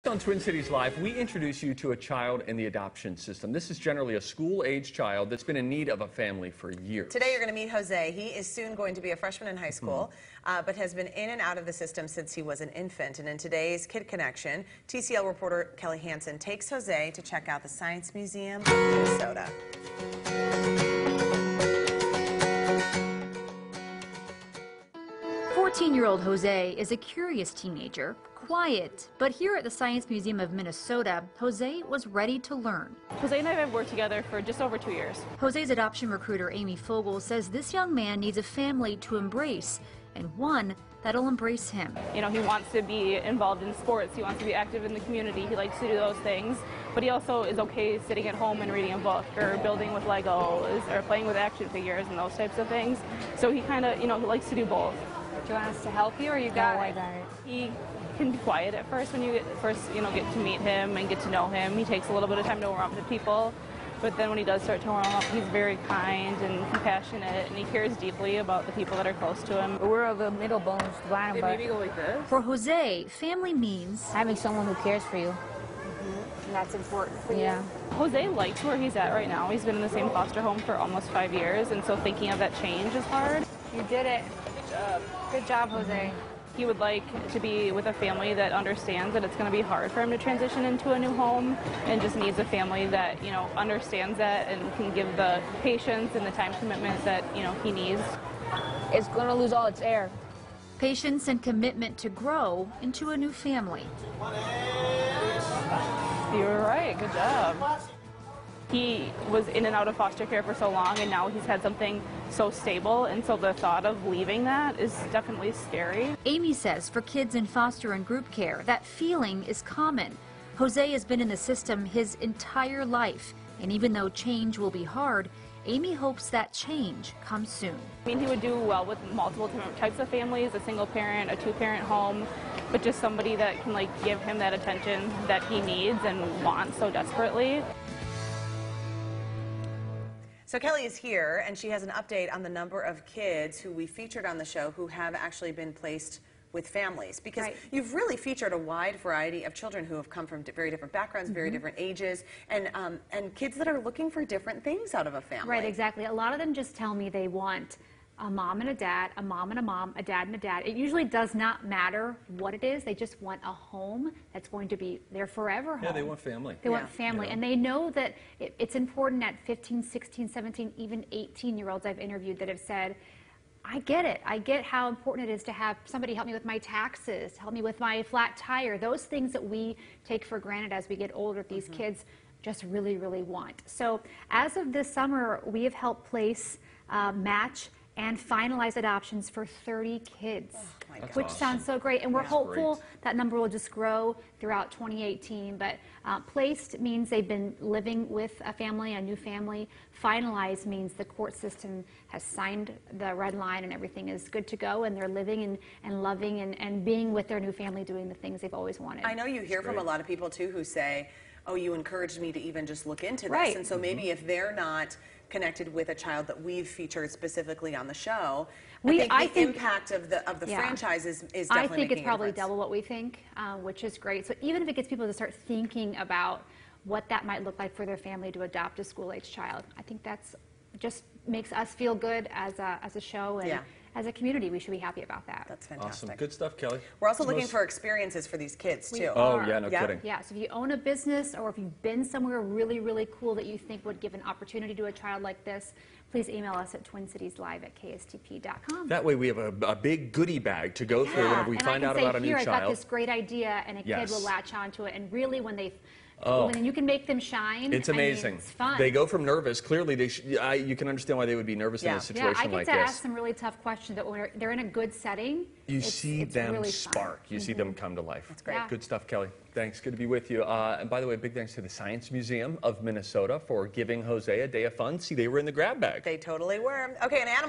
On Twin Cities Live, we introduce you to a child in the adoption system. This is generally a school-age child that's been in need of a family for years. Today you're going to meet Jose. He is soon going to be a freshman in high school, but has been in and out of the system since he was an infant. And in today's Kid Connection, TCL reporter Kelly Hansen takes Jose to check out the Science Museum of Minnesota. 14-year-old Jose is a curious teenager, quiet, but here at the Science Museum of Minnesota, Jose was ready to learn. Jose and I have worked together for just over 2 years. Jose's adoption recruiter, Amy Fogel, says this young man needs a family to embrace, and one that'll embrace him. You know, he wants to be involved in sports, he wants to be active in the community, he likes to do those things, but he also is okay sitting at home and reading a book or building with Legos or playing with action figures and those types of things. So he kind of, he likes to do both. Do you want us to help you, or you got it? I got it. He can be quiet at first when you get to meet him and get to know him. He takes a little bit of time to warm up to people, but then when he does start to warm up, he's very kind and compassionate, and he cares deeply about the people that are close to him. We're of the middle bones, but Maybe go like this. For Jose, family means having someone who cares for you. And that's important for you. Jose likes where he's at right now. He's been in the same foster home for almost 5 years, and so thinking of that change is hard. You did it. Good job. Good job, Jose. He would like to be with a family that understands that it's going to be hard for him to transition into a new home, and just needs a family that, understands that and can give the patience and the time commitment that, he needs. It's going to lose all its air. patience and commitment to grow into a new family. You were right. Good job. He was in and out of foster care for so long, and now he's had something so stable, and so the thought of leaving that is definitely scary. Amy says for kids in foster and group care, that feeling is common. Jose has been in the system his entire life, and even though change will be hard, Amy hopes that change comes soon. I mean, he would do well with multiple different types of families, a single parent, a two-parent home, but just somebody that can give him that attention that he needs and wants so desperately. So Kelly is here, and she has an update on the number of kids who we featured on the show who have actually been placed with families, because you've really featured a wide variety of children who have come from very different backgrounds, very different ages, and kids that are looking for different things out of a family. Right, exactly. A lot of them just tell me they want a mom and a dad, a mom and a mom, a dad and a dad. It usually does not matter what it is. They just want a home that's going to be their forever home. Yeah, they want family. They want family. Yeah. And they know that it's important at 15, 16, 17, even 18-year-olds I've interviewed that have said, I get it. I get how important it is to have somebody help me with my taxes, help me with my flat tire. Those things that we take for granted as we get older, these kids just really, really want. So as of this summer, we have helped place, match, and finalize adoptions for 30 kids, which sounds so great. And we're hopeful that number will just grow throughout 2018. But placed means they've been living with a family, a new family. Finalized means the court system has signed the red line and everything is good to go, and they're living and loving and being with their new family, doing the things they've always wanted. I know you hear from a lot of people, too, who say, oh, you encouraged me to even just look into this. And so maybe if they're not connected with a child that we've featured specifically on the show, I think the impact of the franchise is definitely I think making it's probably a difference. double what we think, which is great. So even if it gets people to start thinking about what that might look like for their family to adopt a school-age child, I think that's just makes us feel good as a show, and as a community, we should be happy about that. That's fantastic. Awesome. Good stuff, Kelly. We're also looking for experiences for these kids, too. Oh, yeah, no kidding. Yeah, so if you own a business or if you've been somewhere really, really cool that you think would give an opportunity to a child like this, please email us at twincitieslive@kstp.com. That way we have a big goodie bag to go through whenever we find out about a new I've got child. this great idea, and a kid will latch onto it, and really when they and you can make them shine. It's amazing. It's fun. They go from nervous. Clearly, you can understand why they would be nervous in a situation I like get to this. ask some really tough questions, but when they're in a good setting, You see them really spark. You see them come to life. That's great. Yeah. Good stuff, Kelly. Thanks. Good to be with you. And by the way, big thanks to the Science Museum of Minnesota for giving Jose a day of fun. See, they were in the grab bag. They totally were. Okay, an animal.